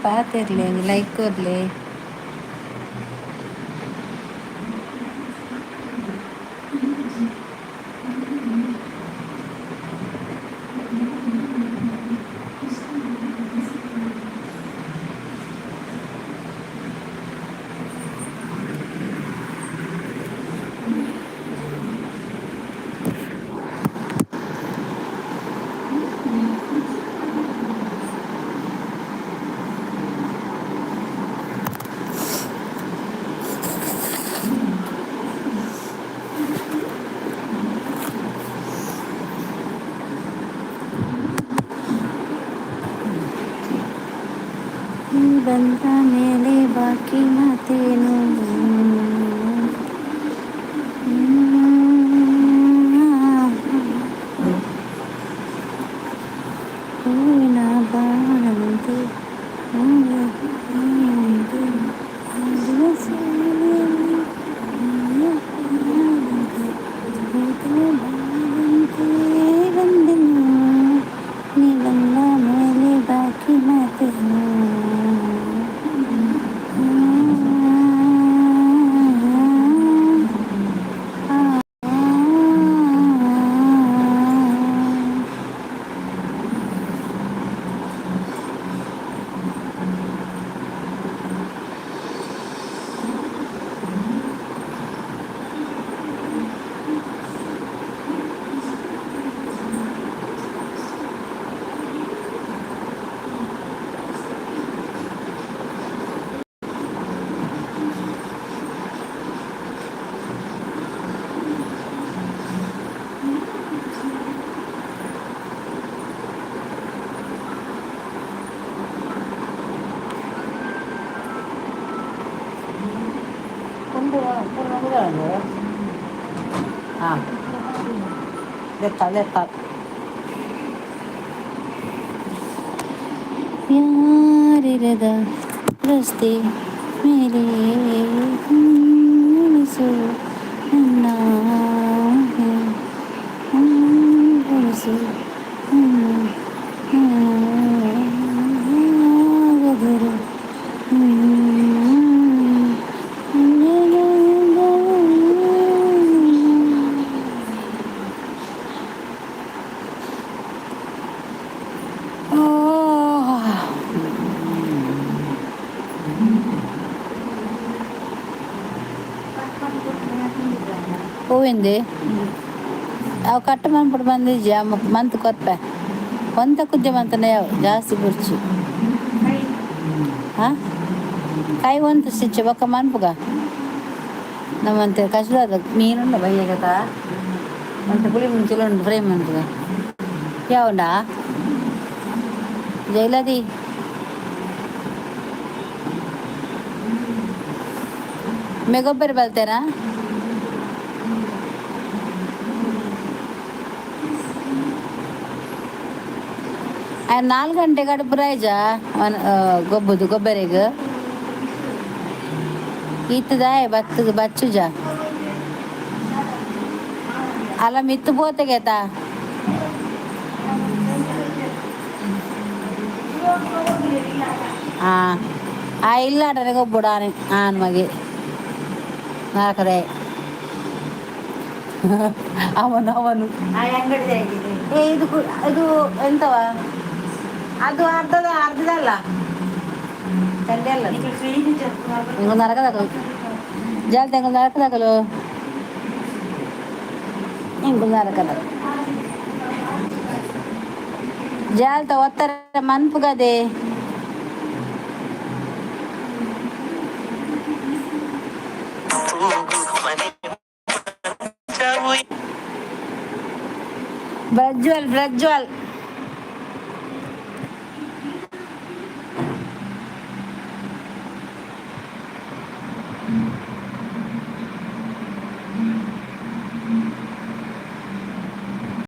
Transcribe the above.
ಪಾತಿರ್ಲಿ like ಇರಲಿ. ಬಂದ ಮೇಲೆ ಬಾಕಿ ಮಾತೇನು, ಹೂವಿನ ಬಾಣಂತೆ ಬಂದೆನು, ನೀ ಬಂದ ಮೇಲೆ ಬಾಕಿ ಮಾತೇನು. ಯಾರಿರದ ರಸ್ತೆ ಮೇಲೆ ಉಳಿಸು ನನ್ನ ಉಳಿಸು ಆಗದಿರು. ಹೂವಿಂದು ಅವು ಕಟ್ಟು ಮಾಡ್ಬಿಟ್ಟು ಬಂದಿದ್ಯಾ ಮಂತ್ ಕೊರ್ಪೆ ಒಂತ ಕುದ್ದೆ ಮಂತನೇ ಜಾಸ್ತಿ ಬುರ್ಚಿ ಹಾಂ ಕಾಯಿ ಒಂದು ಸ್ಟಿಚ್ ಬೊಕ್ಕ ಮನ್ಪುಗ ನಮ್ಮಂತೆ ಕಷ್ಟದ ಮೀನುಂಡ ಬಯ್ಯಗತ ಮತ್ತೆ ಪುಳಿ ಮುಂಚೆಲ್ಲ ಉಂಟು ಫ್ರೈ ಮನ್ಪುಗ ಯಾವುಂಡಾ ಜೈಲದಿ ಮೇಗೊಬ್ಬರಿ ಬಲ್ತೇನಾ? 4 ಗಂಟೆ ಗಡುಪು ರಾಯ್ಜ ಗೊಬ್ಬುದು ಗೊಬ್ಬರಿಗೆ ಇತ್ತದಾಯ ಬತ್ತದು ಬಚ್ಚುಜ ಅಲ್ಲ ಮಿತ್ತು ಪೋತೆಗೆತ ಇಲ್ಲಾಡ್ರೆ ಗೊಬ್ಬುಡಾನೆ ಆನ್ ಮಗೆ ನಾಲ್ಕದೇ ಅವನು ಇದು ಎಂತವ ಅದು ಅರ್ಧದಲ್ಲ ಚಂಡೆ ಅಲ್ಲ ಇಂಗೊಂದು ನರಕದಾಕಲು ಜಾಲ್ತಿ ಇಂಗೊಂದು ನರಕದಾಕಲು ಇಂಗೊಂದು ನರಕದ ಜಾಲ್ತ ಒತ್ತರ ಮನ್ಪುಗದೆ ಪ್ರಜ್ವಲ್